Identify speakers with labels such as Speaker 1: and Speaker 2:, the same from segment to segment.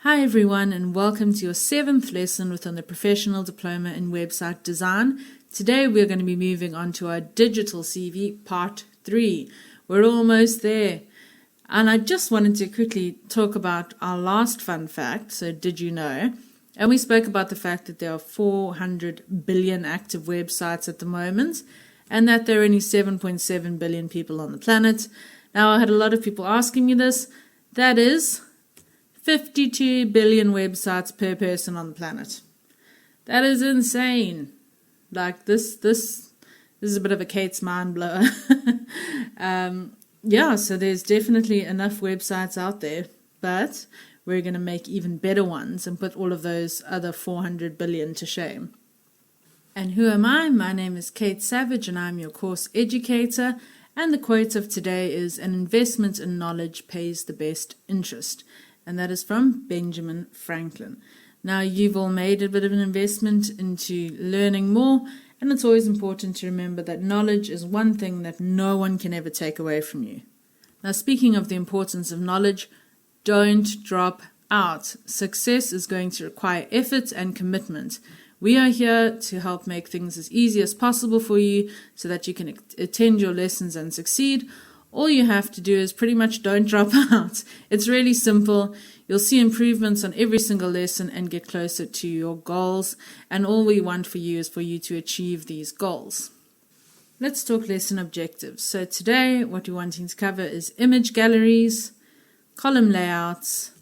Speaker 1: Hi everyone, and welcome to your 7th lesson within the Professional Diploma in Website Design. Today we're going to be moving on to our Digital CV Part 3. We're almost there. And I just wanted to quickly talk about our last fun fact, so did you know? And we spoke about the fact that there are 400 billion active websites at the moment, and that there are only 7.7 billion people on the planet. Now, I had a lot of people asking me this. That is 52 billion websites per person on the planet. That is insane. Like this is a bit of a Kate's mind blower. So there's definitely enough websites out there, but we're going to make even better ones and put all of those other 400 billion to shame. And who am I? My name is Kate Savage and I'm your course educator. And the quote of today is, "An investment in knowledge pays the best interest." And that is from Benjamin Franklin. Now, you've all made a bit of an investment into learning more, and it's always important to remember that knowledge is one thing that no one can ever take away from you. Now, speaking of the importance of knowledge, don't drop out. Success is going to require effort and commitment. We are here to help make things as easy as possible for you so that you can attend your lessons and succeed. All you have to do is pretty much don't drop out. It's really simple. You'll see improvements on every single lesson and get closer to your goals. And all we want for you is for you to achieve these goals. Let's talk lesson objectives. So today, what we're wanting to cover is image galleries, column layouts,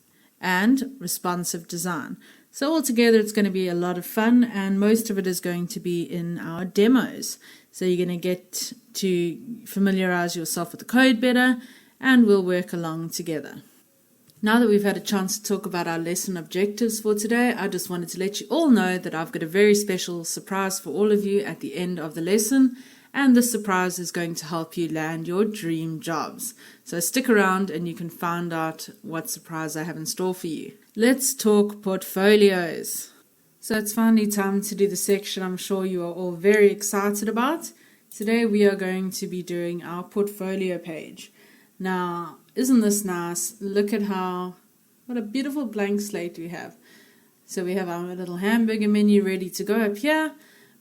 Speaker 1: and responsive design. So altogether, it's going to be a lot of fun, and most of it is going to be in our demos. So you're going to get to familiarize yourself with the code better, and we'll work along together. Now that we've had a chance to talk about our lesson objectives for today, I just wanted to let you all know that I've got a very special surprise for all of you at the end of the lesson, and this surprise is going to help you land your dream jobs. So stick around and you can find out what surprise I have in store for you. Let's talk portfolios. So it's finally time to do the section I'm sure you are all very excited about. Today we are going to be doing our portfolio page. Now, isn't this nice? Look at what a beautiful blank slate we have. So we have our little hamburger menu ready to go up here.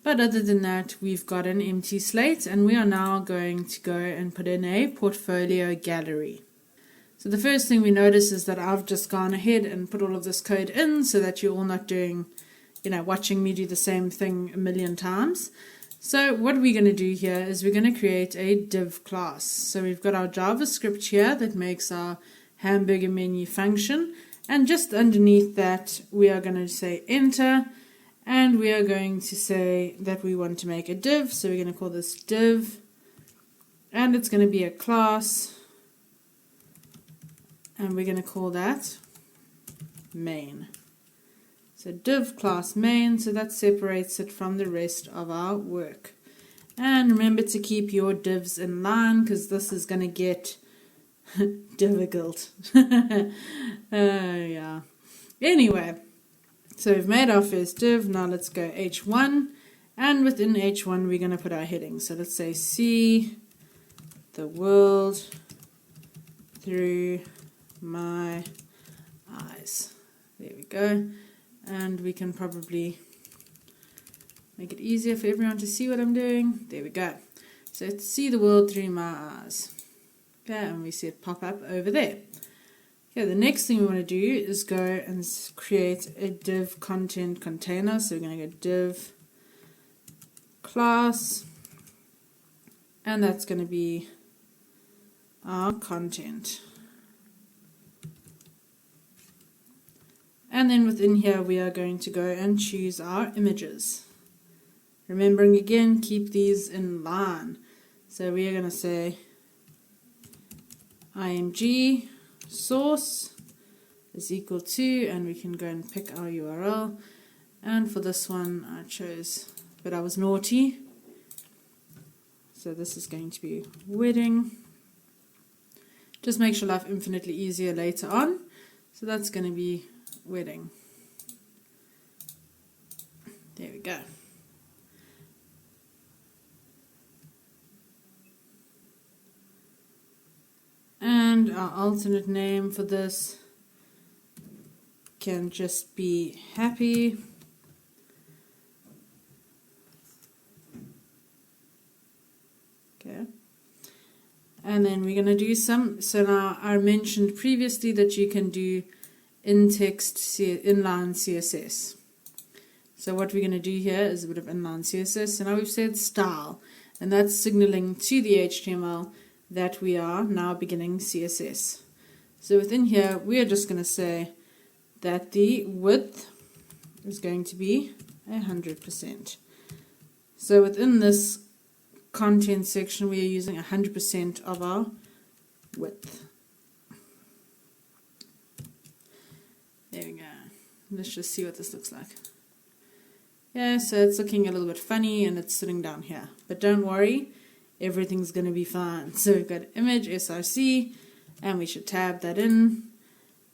Speaker 1: But other than that, we've got an empty slate, and we are now going to go and put in a portfolio gallery. So the first thing we notice is that I've just gone ahead and put all of this code in so that you're all not doing, watching me do the same thing a million times. So what we're going to do here is we're going to create a div class. So we've got our JavaScript here that makes our hamburger menu function. And just underneath that, we are going to say enter. And we are going to say that we want to make a div. So we're going to call this div. And it's going to be a class. And we're going to call that main. So div class main, so that separates it from the rest of our work. And remember to keep your divs in line because this is going to get difficult. Yeah. Anyway, so we've made our first div. Now let's go H1. And within H1, we're going to put our heading. So let's say see the world through my eyes. There we go. And we can probably make it easier for everyone to see what I'm doing. There we go. So let's see the world through my eyes. Okay, and we see it pop up over there. Okay, the next thing we want to do is go and create a div content container. So we're going to go div class, and that's going to be our content. And then within here, we are going to go and choose our images. Remembering again, keep these in line. So we are going to say img source is equal to, and we can go and pick our URL. And for this one, I chose, but I was naughty. So this is going to be wedding. Just makes your life infinitely easier later on. So that's going to be wedding. There we go. And our alternate name for this can just be happy. Okay. And then we're going to do some, so now I mentioned previously that you can do in-text inline CSS. So what we're going to do here is a bit of inline CSS. So now we've said style, and that's signaling to the HTML that we are now beginning CSS. So within here, we are just going to say that the width is going to be 100%. So within this content section, we are using 100% of our width. There we go. Let's just see what this looks like. Yeah, so it's looking a little bit funny and it's sitting down here. But don't worry, everything's going to be fine. So we've got image src, and we should tab that in,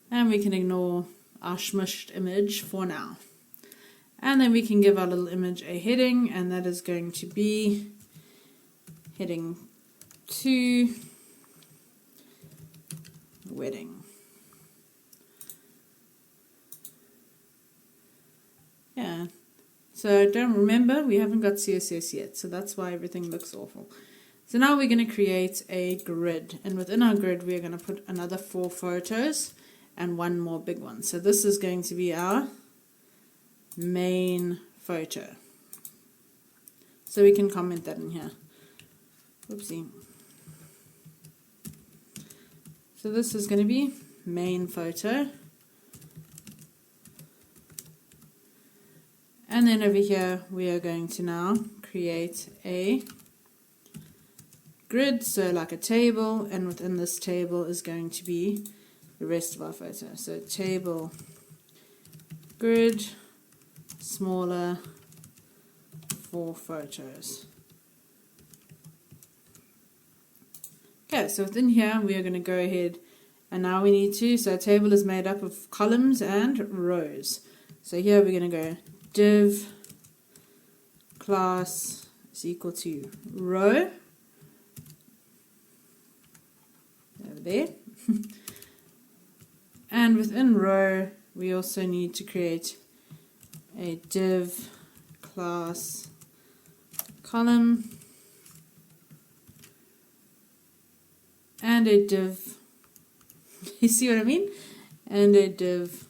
Speaker 1: and we can ignore our smushed image for now. And then we can give our little image a heading, and that is going to be heading 2 wedding. Yeah, so don't remember, we haven't got CSS yet, so that's why everything looks awful. So now we're going to create a grid, and within our grid we're going to put another 4 photos and 1 more big one. So this is going to be our main photo. So we can comment that in here. Oopsie. So this is going to be main photo. And then over here we are going to now create a grid, so like a table, and within this table is going to be the rest of our photo. So table grid smaller 4 photos. Okay, so within here we are going to go ahead and now we need to, so our table is made up of columns and rows. So here we're going to go div class is equal to row, over there. And within row we also need to create a div class column and a div, you see what I mean? And a div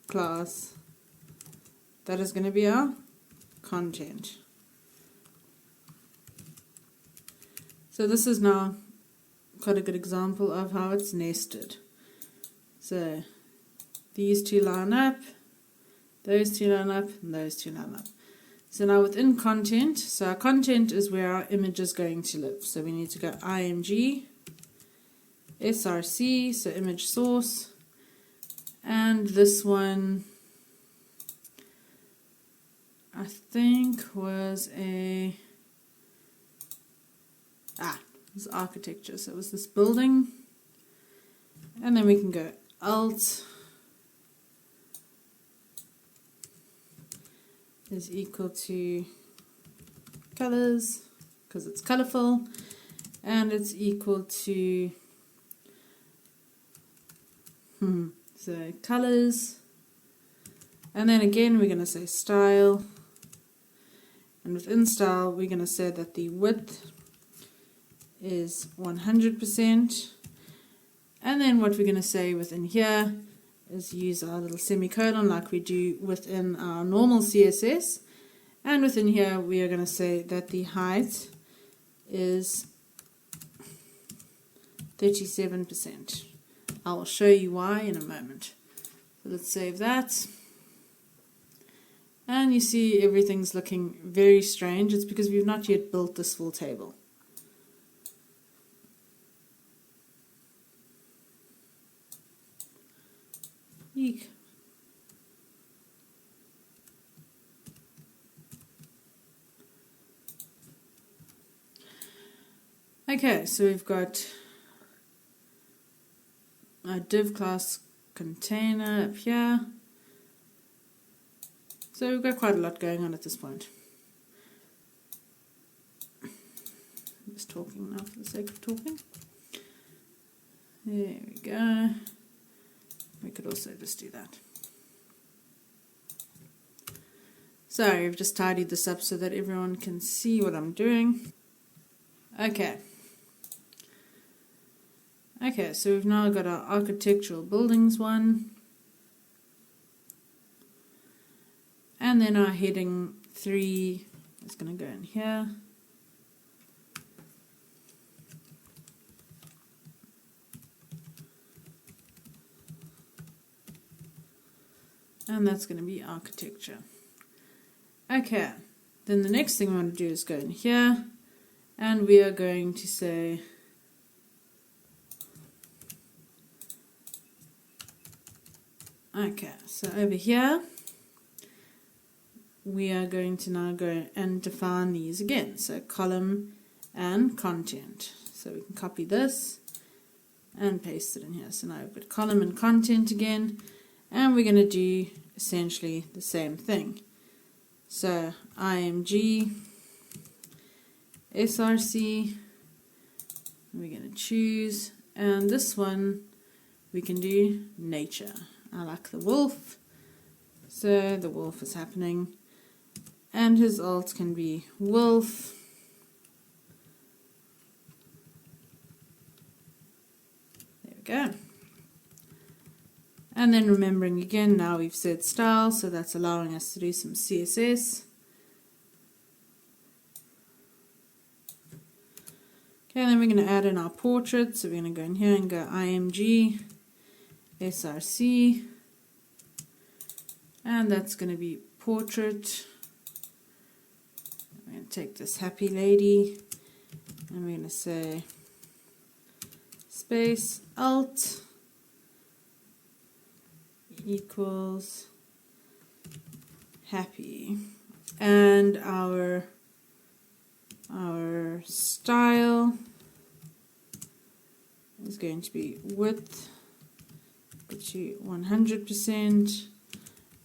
Speaker 1: class that is going to be our content. So this is now quite a good example of how it's nested. So these 2 line up, those 2 line up, and those 2 line up. So now within content, so our content is where our image is going to live. So we need to go img src, so image source, and this one I think was a it was architecture, so it was this building, and then we can go alt is equal to colors because it's colorful, and it's equal to so colors, and then again we're going to say style, and within style we're going to say that the width is 100%, and then what we're going to say within here is use our little semicolon like we do within our normal CSS, and within here we are going to say that the height is 37%. I will show you why in a moment. So let's save that. And you see everything's looking very strange. It's because we've not yet built this full table. Eek. Okay, so we've got our div class container up here. So we've got quite a lot going on at this point. I'm just talking now for the sake of talking. There we go. we could also just do that. Sorry, I've just tidied this up so that everyone can see what I'm doing. Okay. Okay, so we've now got our architectural buildings one. And then our heading 3 is going to go in here. And that's going to be architecture. Okay, then the next thing we want to do is go in here, and we are going to say okay, so over here we are going to now go and define these again, so column and content. So we can copy this and paste it in here. So now we've got column and content again, and we're going to do essentially the same thing. So IMG, SRC, we're going to choose, and this one we can do nature. I like the wolf, so the wolf is happening, and his alt can be wolf. There we go. And then remembering again, now we've said style, so that's allowing us to do some CSS. Okay, then we're going to add in our portrait, so we're going to go in here and go IMG, SRC, and that's going to be portrait. I'm going to take this happy lady, and we're going to say space alt equals happy, and our style is going to be width to 100%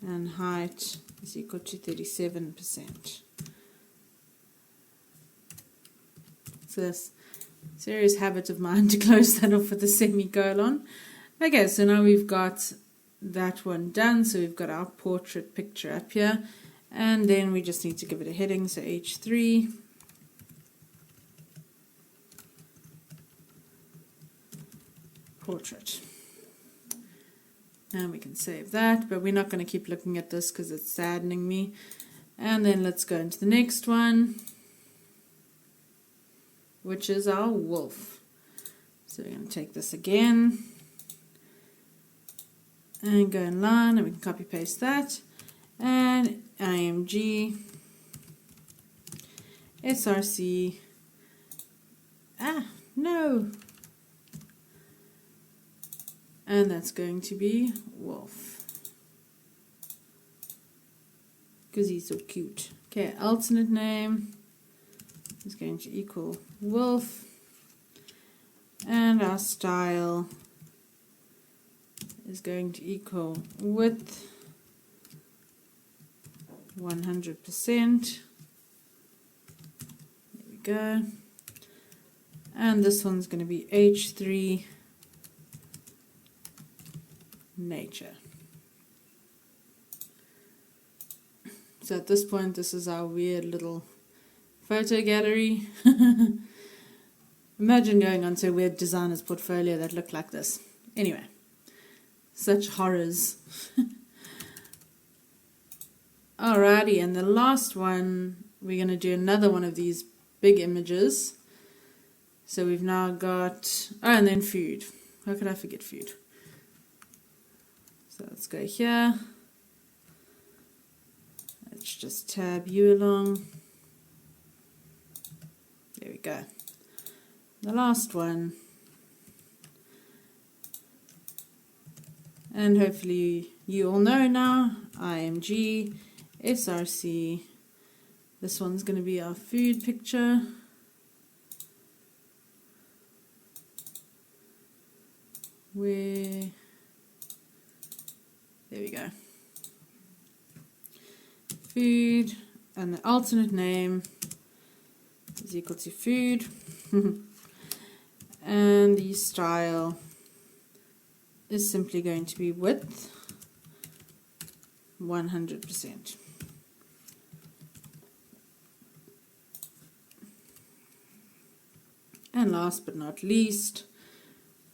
Speaker 1: and height is equal to 37%. So this serious habit of mine to close that off with a semicolon. Okay, so now we've got that one done, so we've got our portrait picture up here, and then we just need to give it a heading, so H3 portrait, and we can save that, but we're not going to keep looking at this because it's saddening me. And then let's go into the next one, which is our wolf. So we're going to take this again and go in line, and we can copy paste that, and IMG SRC, and that's going to be wolf because he's so cute. Okay, alternate name is going to equal wolf, and our style is going to equal width 100%. There we go. And this one's going to be H3 nature. So at this point, this is our weird little photo gallery. Imagine going onto a weird designer's portfolio that looked like this. Anyway, such horrors. Alrighty, and the last one, we're going to do another one of these big images. So we've now got, and then food. How could I forget food? So let's go here. Let's just tab you along. There we go. The last one. And hopefully you all know now, IMG, SRC. This one's going to be our food picture. There we go. Food, and the alternate name is equal to food. And the style is simply going to be width 100%. And last but not least,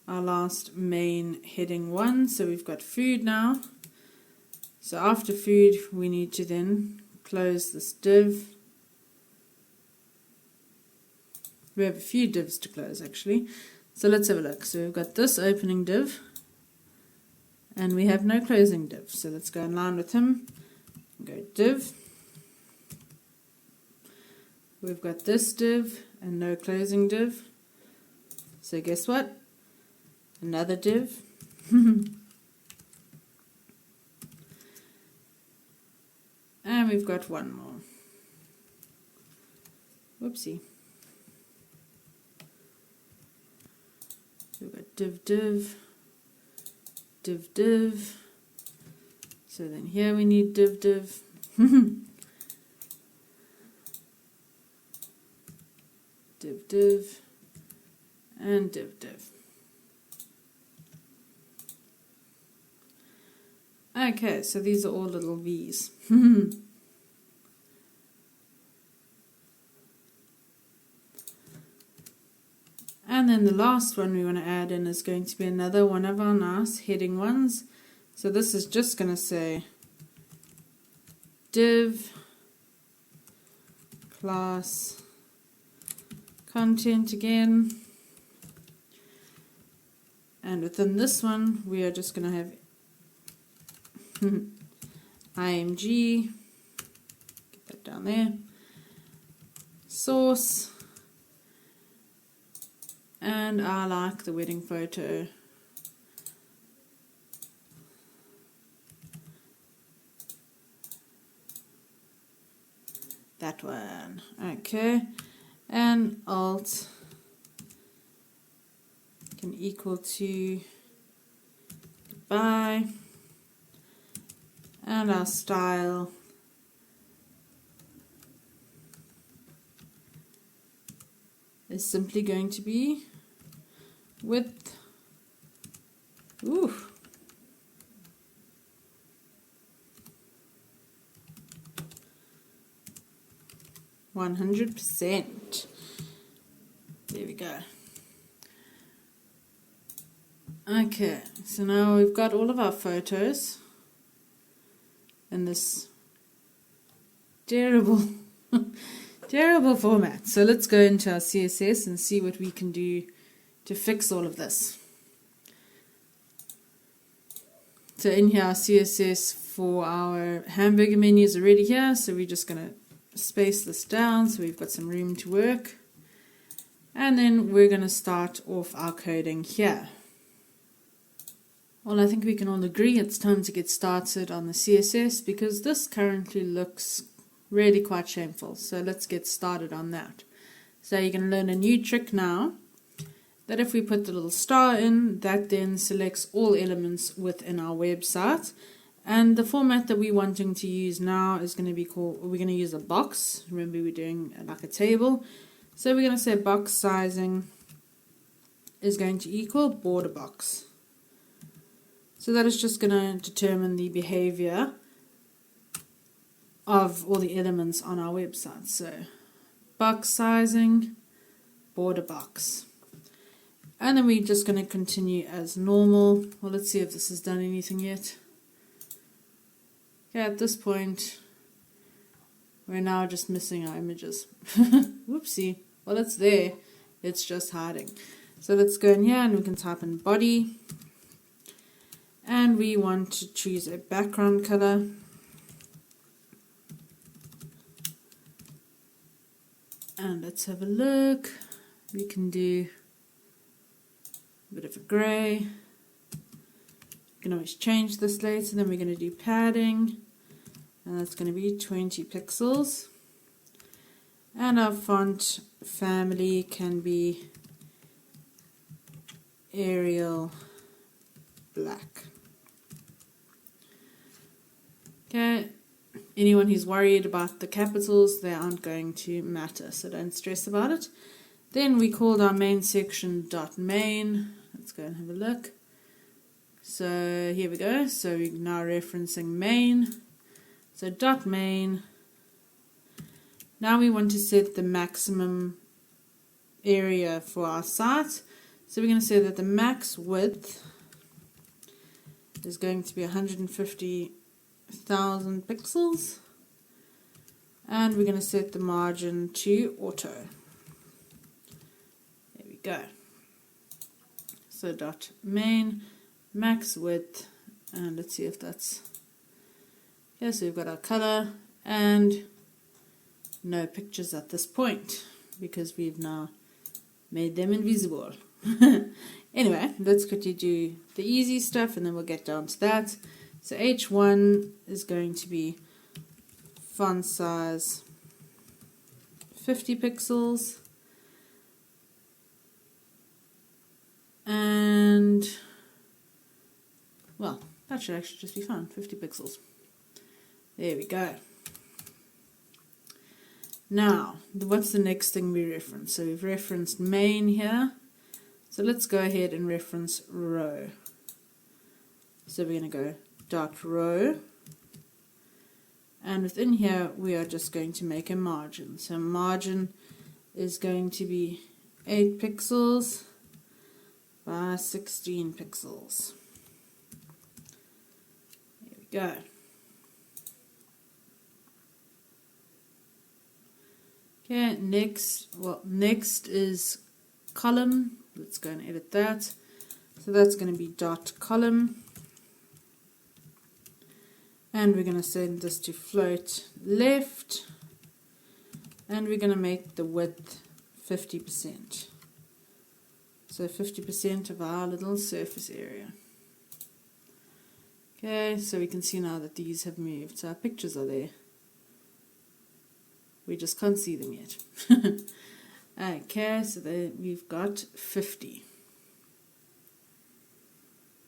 Speaker 1: our last main heading 1. So we've got food now. So after food, we need to then close this div. We have a few divs to close actually. So let's have a look. So we've got this opening div, and we have no closing div. So let's go in line with him. Go div. We've got this div and no closing div. So guess what? Another div. And we've got one more. Whoopsie. We've got div div, div div. So then here we need div div. Div div and div div. Okay, so these are all little V's. And then the last one we want to add in is going to be another one of our nice heading ones. So this is just going to say div class content again. And within this one, we are just going to have img, get that down there, source, and I like the wedding photo. That one. Okay. And alt can equal to goodbye. And our style is simply going to be width 100%. There we go. Okay, so now we've got all of our photos in this terrible terrible format. So let's go into our CSS and see what we can do to fix all of this. So in here, our CSS for our hamburger menu is already here, so we're just going to space this down so we've got some room to work. And then we're going to start off our coding here. Well, I think we can all agree it's time to get started on the CSS because this currently looks really quite shameful. So let's get started on that. So you're going to learn a new trick now, that if we put the little star in, that then selects all elements within our website. And the format that we're wanting to use now is going to be called, we're going to use a box. Remember, we're doing like a table. So we're going to say box sizing is going to equal border box. So that is just going to determine the behavior of all the elements on our website. So box sizing, border box. And then we're just going to continue as normal. Well, let's see if this has done anything yet. Okay, at this point, we're now just missing our images. Whoopsie. Well, it's there. It's just hiding. So let's go in here and we can type in body. And we want to choose a background color. And let's have a look. We can do a bit of a grey. You can always change this later. Then we're going to do padding. And that's going to be 20 pixels. And our font family can be Arial black. Okay, anyone who's worried about the capitals, they aren't going to matter, so don't stress about it. Then we called our main section .main. Let's go and have a look. So here we go. So we're now referencing main. So dot main. Now we want to set the maximum area for our site. So we're going to say that the max width is going to be 150,000 pixels. And we're going to set the margin to auto. There we go. So dot main, max width, and let's see if that's, yeah, so we've got our color and no pictures at this point because we've now made them invisible. Anyway, let's quickly do the easy stuff and then we'll get down to that. So H1 is going to be font size 50 pixels. And, well, that should actually just be fine, 50 pixels. There we go. Now, what's the next thing we reference? So we've referenced main here. So let's go ahead and reference row. So we're going to go dot row. And within here, we are just going to make a margin. So margin is going to be 8 pixels by 16 pixels. There we go. Okay, next is column. Let's go and edit that. So that's going to be dot column. And we're going to send this to float left. And we're going to make the width 50%. So 50% of our little surface area. Okay, so we can see now that these have moved. So our pictures are there. We just can't see them yet. Okay, so there we've got 50.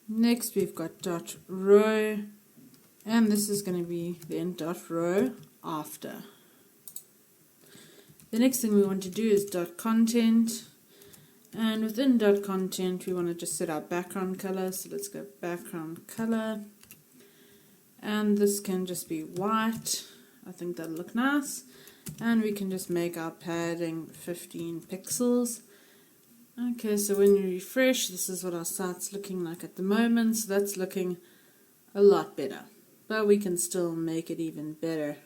Speaker 1: Next we've got dot row. And this is going to be then dot row after. The next thing we want to do is dot content. And within dot content, we want to just set our background color. So let's go background color. And this can just be white. I think that'll look nice. And we can just make our padding 15 pixels. Okay, so when we refresh, this is what our site's looking like at the moment. So that's looking a lot better. But we can still make it even better.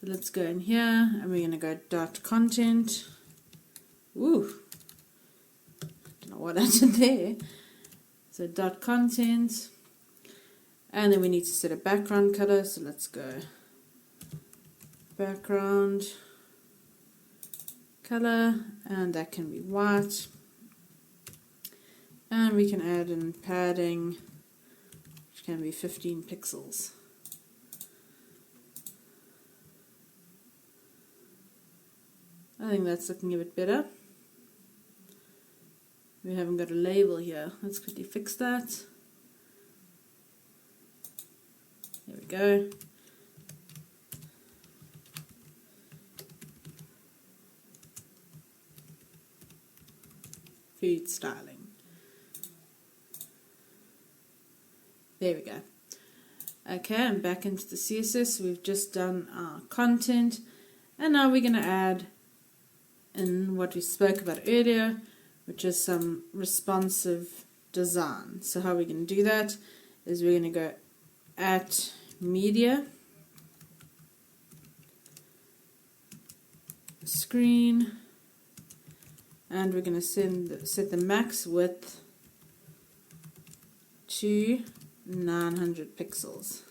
Speaker 1: So let's go in here and we're going to go dot content. Ooh. Don't know what I did there. So dot content. And then we need to set a background color. So let's go background color, and that can be white. And we can add in padding, which can be 15 pixels. I think that's looking a bit better. We haven't got a label here. Let's quickly fix that. There we go. Food styling. There we go. Okay, I'm back into the CSS. We've just done our content, and now we're going to add in what we spoke about earlier, which is some responsive design. So how we're going to do that is we're going to go at media, screen, and we're going to set the max width to 900 pixels.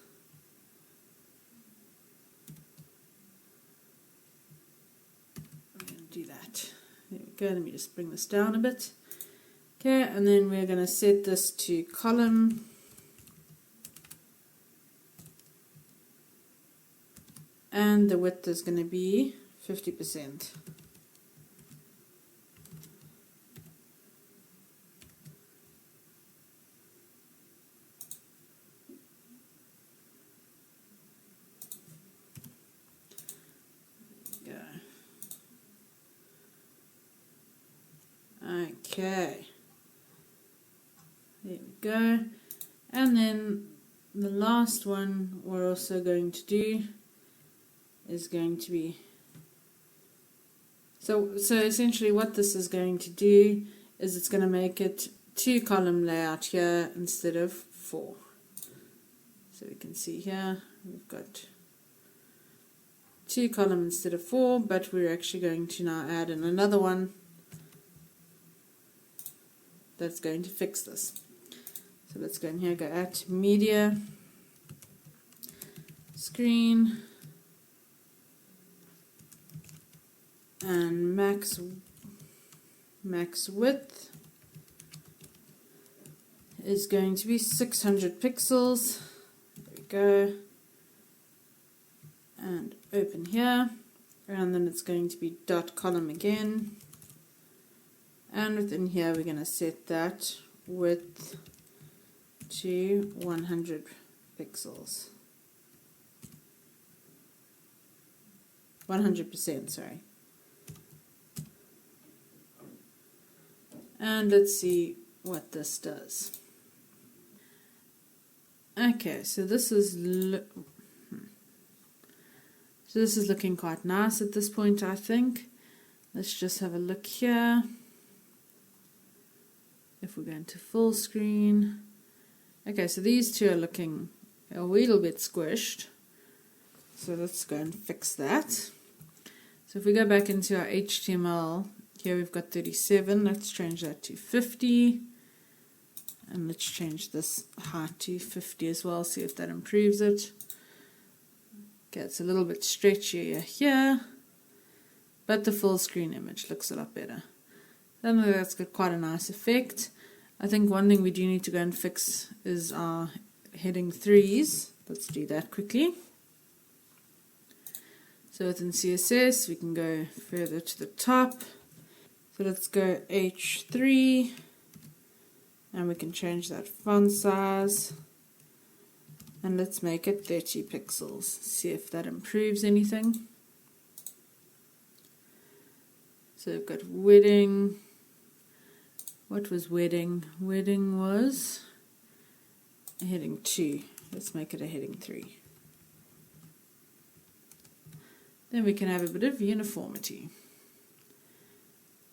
Speaker 1: I'm going to do that. There we go. Let me just bring this down a bit. Okay, and then we're going to set this to column. And the width is going to be 50%. Okay, there we go. And then the last one we're also going to do is going to be, so essentially what this is going to do is it's going to make it 2-column layout here instead of 4. So we can see here we've got 2-column instead of 4, but we're actually going to now add in another one that's going to fix this. So let's go in here, go at media, screen, and max width is going to be 600 pixels. There we go. And open here, and then it's going to be dot column again. And within here we're going to set that width to 100 pixels. 100%, sorry. And let's see what this does. Okay, so this is looking quite nice at this point, I think. Let's just have a look here. If we go into full screen. Okay, so these two are looking a little bit squished. So let's go and fix that. So if we go back into our HTML, here we've got 37. Let's change that to 50. And let's change this height to 50 as well, see if that improves it. Okay, it's a little bit stretchier here, but the full screen image looks a lot better. Then that's got quite a nice effect. I think one thing we do need to go and fix is our heading 3s. Let's do that quickly. So within CSS, we can go further to the top. So let's go H3, and we can change that font size. And let's make it 30 pixels. See if that improves anything. So we've got wedding. What was wedding? Wedding was a heading 2. Let's make it a heading 3. Then we can have a bit of uniformity.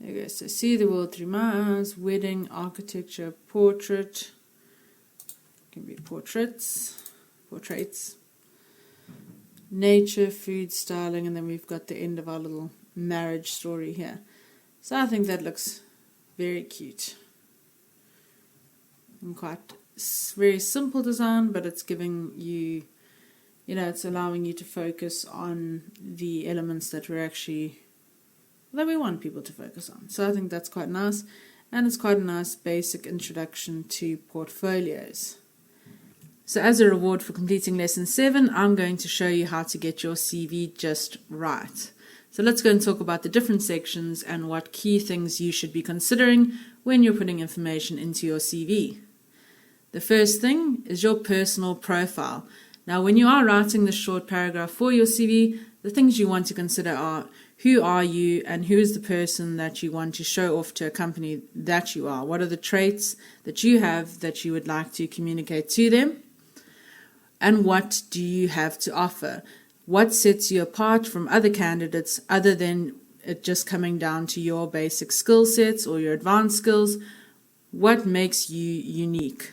Speaker 1: There we go. So see the world through my eyes. Wedding, architecture, portrait. It can be portraits. Nature, food, styling, and then we've got the end of our little marriage story here. So I think that looks very cute and quite very simple design, but it's giving you, it's allowing you to focus on the elements that we want people to focus on. So I think that's quite nice, and it's quite a nice basic introduction to portfolios. So as a reward for completing lesson 7, I'm going to show you how to get your CV just right. So let's go and talk about the different sections and what key things you should be considering when you're putting information into your CV. The first thing is your personal profile. Now, when you are writing this short paragraph for your CV, the things you want to consider are who are you and who is the person that you want to show off to a company that you are. What are the traits that you have that you would like to communicate to them? And what do you have to offer? What sets you apart from other candidates other than it just coming down to your basic skill sets or your advanced skills? What makes you unique?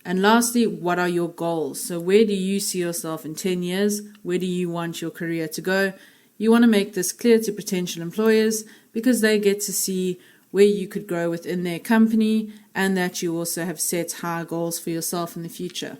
Speaker 1: And lastly, what are your goals? So where do you see yourself in 10 years? Where do you want your career to go? You want to make this clear to potential employers because they get to see where you could grow within their company and that you also have set high goals for yourself in the future.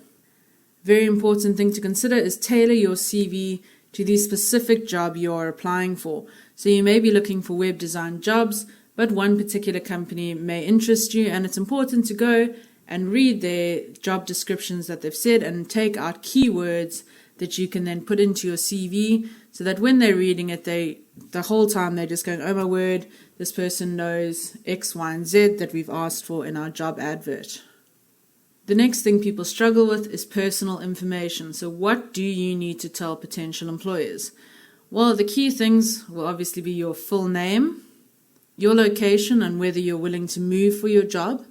Speaker 1: Very important thing to consider is tailor your CV to the specific job you are applying for. So you may be looking for web design jobs, but one particular company may interest you, and it's important to go and read their job descriptions that they've said and take out keywords that you can then put into your CV so that when they're reading it, the whole time they're just going, oh my word, this person knows X, Y, and Z that we've asked for in our job advert. The next thing people struggle with is personal information. So what do you need to tell potential employers? Well, the key things will obviously be your full name, your location and whether you're willing to move for your job,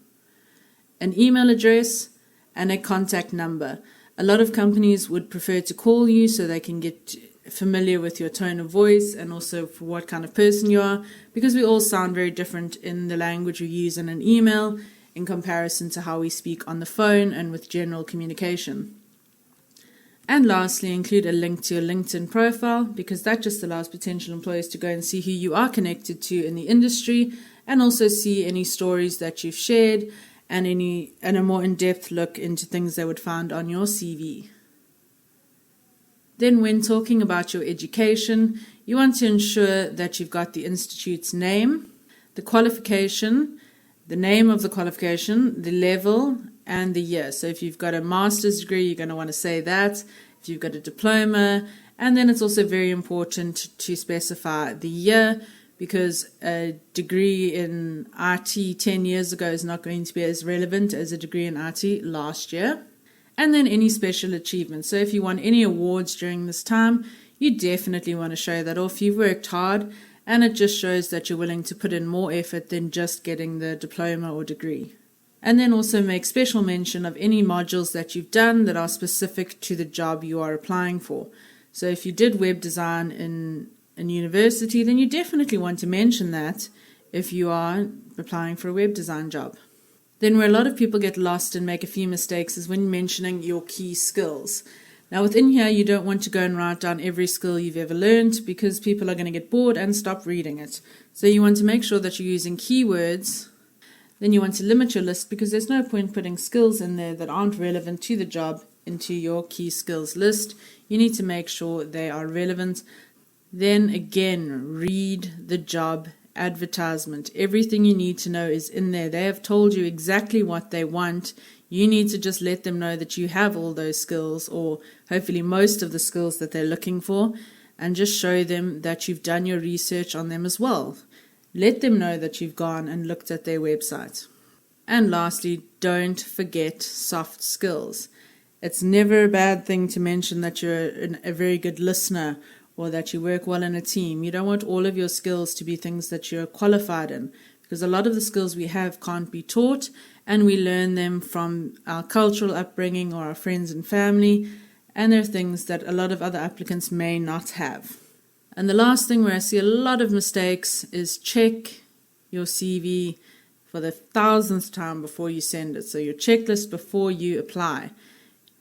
Speaker 1: an email address, and a contact number. A lot of companies would prefer to call you so they can get familiar with your tone of voice and also for what kind of person you are, because we all sound very different in the language we use in an email in comparison to how we speak on the phone and with general communication. And lastly, include a link to your LinkedIn profile, because that just allows potential employers to go and see who you are connected to in the industry and also see any stories that you've shared and a more in-depth look into things they would find on your CV. Then when talking about your education, you want to ensure that you've got the institute's name, the qualification, the name of the qualification, the level, and the year. So if you've got a master's degree, you're going to want to say that. If you've got a diploma, and then it's also very important to specify the year, because a degree in IT 10 years ago is not going to be as relevant as a degree in IT last year. And then any special achievements. So if you won any awards during this time, you definitely want to show that off. You've worked hard, and it just shows that you're willing to put in more effort than just getting the diploma or degree. And then also make special mention of any modules that you've done that are specific to the job you are applying for. So if you did web design in university, then you definitely want to mention that if you are applying for a web design job. Then where a lot of people get lost and make a few mistakes is when mentioning your key skills. Now within here, you don't want to go and write down every skill you've ever learned, because people are going to get bored and stop reading it. So you want to make sure that you're using keywords. Then you want to limit your list, because there's no point putting skills in there that aren't relevant to the job into your key skills list. You need to make sure they are relevant. Then again, read the job advertisement. Everything you need to know is in there. They have told you exactly what they want. You need to just let them know that you have all those skills, or hopefully most of the skills that they're looking for, and just show them that you've done your research on them as well. Let them know that you've gone and looked at their website. And lastly, don't forget soft skills. It's never a bad thing to mention that you're a very good listener, or that you work well in a team. You don't want all of your skills to be things that you're qualified in, because a lot of the skills we have can't be taught, and we learn them from our cultural upbringing or our friends and family, and they're things that a lot of other applicants may not have. And the last thing where I see a lot of mistakes is check your CV for the 1000th time before you send it. So your checklist before you apply.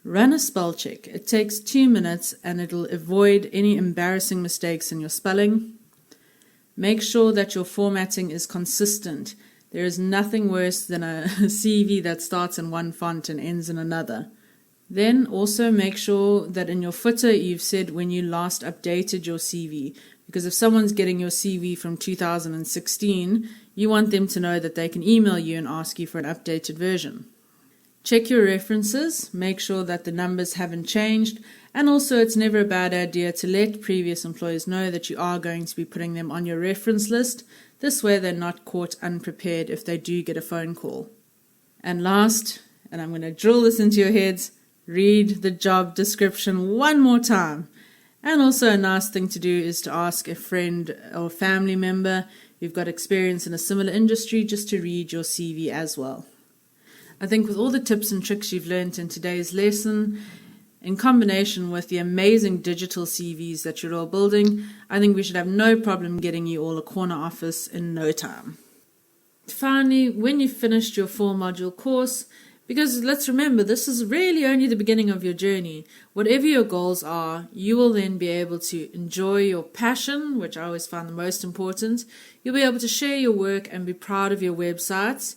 Speaker 1: Run a spell check. It takes 2 minutes and it'll avoid any embarrassing mistakes in your spelling. Make sure that your formatting is consistent. There is nothing worse than a CV that starts in one font and ends in another. Then also make sure that in your footer you've said when you last updated your CV, because if someone's getting your CV from 2016, you want them to know that they can email you and ask you for an updated version. Check your references, make sure that the numbers haven't changed, and also it's never a bad idea to let previous employers know that you are going to be putting them on your reference list. This way they're not caught unprepared if they do get a phone call. And last, and I'm going to drill this into your heads, read the job description one more time. And also a nice thing to do is to ask a friend or family member who've got experience in a similar industry just to read your CV as well. I think with all the tips and tricks you've learned in today's lesson, in combination with the amazing digital CVs that you're all building, I think we should have no problem getting you all a corner office in no time. Finally, when you've finished your 4-module course, because let's remember, this is really only the beginning of your journey. Whatever your goals are, you will then be able to enjoy your passion, which I always find the most important. You'll be able to share your work and be proud of your websites.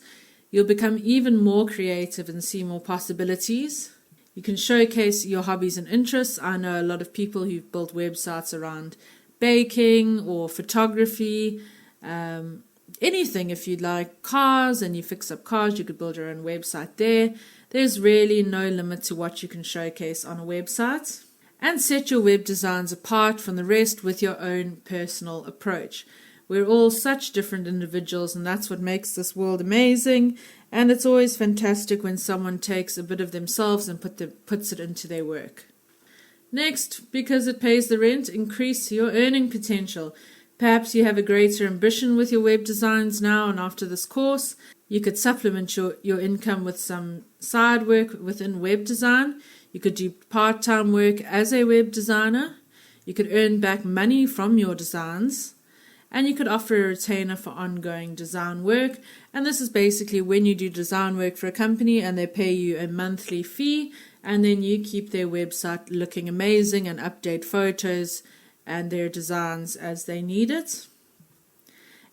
Speaker 1: You'll become even more creative and see more possibilities. You can showcase your hobbies and interests. I know a lot of people who've built websites around baking or photography, anything. If you'd like cars and you fix up cars, you could build your own website there. There's really no limit to what you can showcase on a website. And set your web designs apart from the rest with your own personal approach. We're all such different individuals, and that's what makes this world amazing. And it's always fantastic when someone takes a bit of themselves and puts it into their work. Next, because it pays the rent, increase your earning potential. Perhaps you have a greater ambition with your web designs now and after this course. You could supplement your income with some side work within web design. You could do part-time work as a web designer. You could earn back money from your designs. And you could offer a retainer for ongoing design work. And this is basically when you do design work for a company and they pay you a monthly fee, and then you keep their website looking amazing and update photos and their designs as they need it.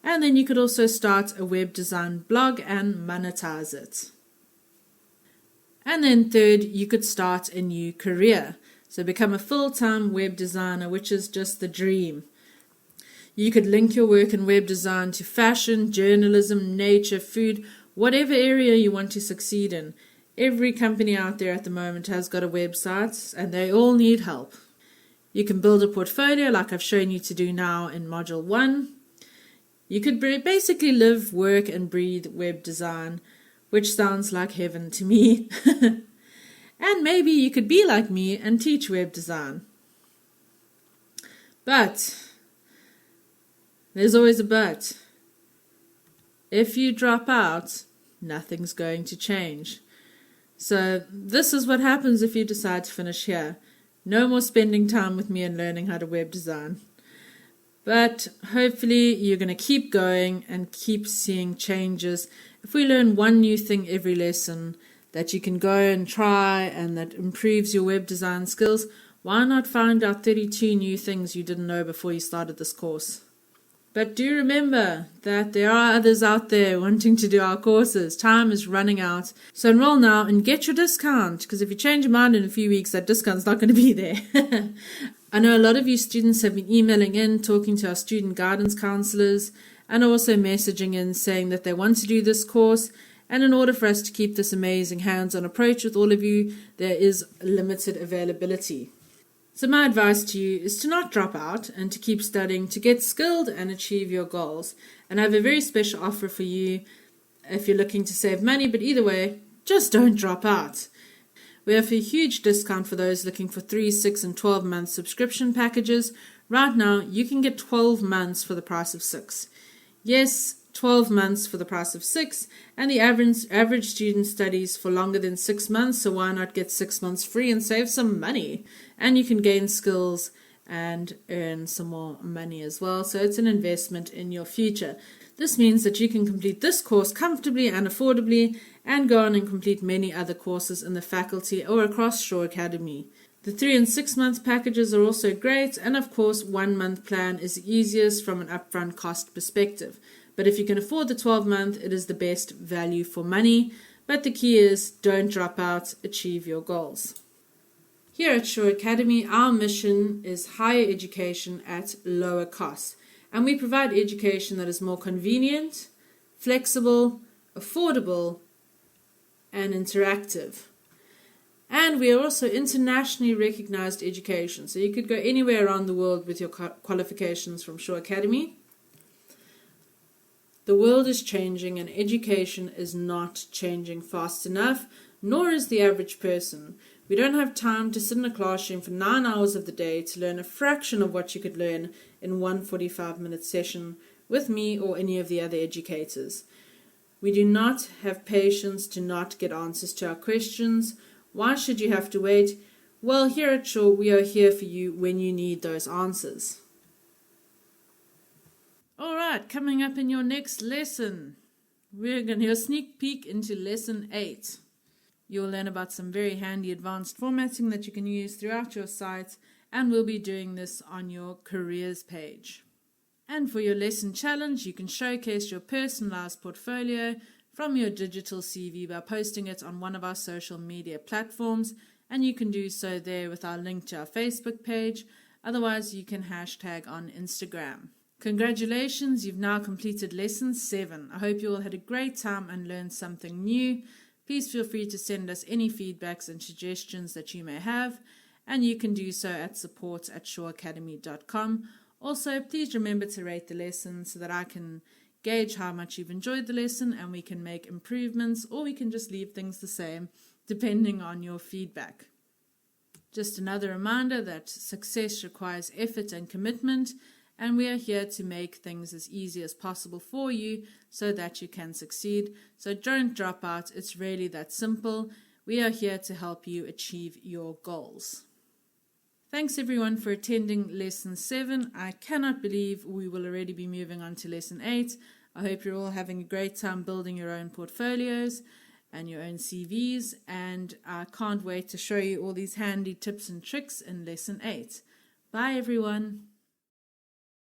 Speaker 1: And then you could also start a web design blog and monetize it. And then third, you could start a new career. So become a full-time web designer, which is just the dream. You could link your work in web design to fashion, journalism, nature, food, whatever area you want to succeed in. Every company out there at the moment has got a website and they all need help. You can build a portfolio like I've shown you to do now in Module 1. You could basically live, work and breathe web design, which sounds like heaven to me. And maybe you could be like me and teach web design. But there's always a but. If you drop out, nothing's going to change. So this is what happens if you decide to finish here. No more spending time with me and learning how to web design. But hopefully you're going to keep going and keep seeing changes. If we learn one new thing every lesson that you can go and try and that improves your web design skills, why not find out 32 new things you didn't know before you started this course? But do remember that there are others out there wanting to do our courses. Time is running out. So enroll now and get your discount, because if you change your mind in a few weeks, that discount's not going to be there. I know a lot of you students have been emailing in, talking to our student guidance counselors, and also messaging in saying that they want to do this course. And in order for us to keep this amazing hands-on approach with all of you, there is limited availability. So my advice to you is to not drop out and to keep studying, to get skilled and achieve your goals. And I have a very special offer for you if you're looking to save money, but either way, just don't drop out. We have a huge discount for those looking for 3, 6 and 12 month subscription packages. Right now, you can get 12 months for the price of 6. Yes, 12 months for the price of 6, and the average student studies for longer than 6 months, so why not get 6 months free and save some money? And you can gain skills and earn some more money as well, so it's an investment in your future. This means that you can complete this course comfortably and affordably and go on and complete many other courses in the faculty or across Shaw Academy. The 3 and 6 month packages are also great, and of course 1 month plan is the easiest from an upfront cost perspective. But if you can afford the 12 month, it is the best value for money. But the key is don't drop out, achieve your goals. Here at Shaw Academy, our mission is higher education at lower cost. And we provide education that is more convenient, flexible, affordable, and interactive. And we are also internationally recognized education. So you could go anywhere around the world with your qualifications from Shaw Academy. The world is changing and education is not changing fast enough, nor is the average person. We don't have time to sit in a classroom for 9 hours of the day to learn a fraction of what you could learn in one 45-minute session with me or any of the other educators. We do not have patience to not get answers to our questions. Why should you have to wait? Well, here at Shaw, we are here for you when you need those answers. All right, coming up in your next lesson, we're going to do a sneak peek into Lesson 8. You'll learn about some very handy advanced formatting that you can use throughout your site, and we'll be doing this on your careers page. And for your lesson challenge, you can showcase your personalized portfolio from your digital CV by posting it on one of our social media platforms, and you can do so there with our link to our Facebook page. Otherwise, you can hashtag on Instagram. Congratulations, you've now completed Lesson 7. I hope you all had a great time and learned something new. Please feel free to send us any feedbacks and suggestions that you may have, and you can do so at support@shawacademy.com. Also, please remember to rate the lesson so that I can gauge how much you've enjoyed the lesson and we can make improvements, or we can just leave things the same depending on your feedback. Just another reminder that success requires effort and commitment, and we are here to make things as easy as possible for you so that you can succeed. So don't drop out. It's really that simple. We are here to help you achieve your goals. Thanks everyone for attending lesson 7. I cannot believe we will already be moving on to lesson 8. I hope you're all having a great time building your own portfolios and your own CVs, and I can't wait to show you all these handy tips and tricks in lesson 8. Bye everyone.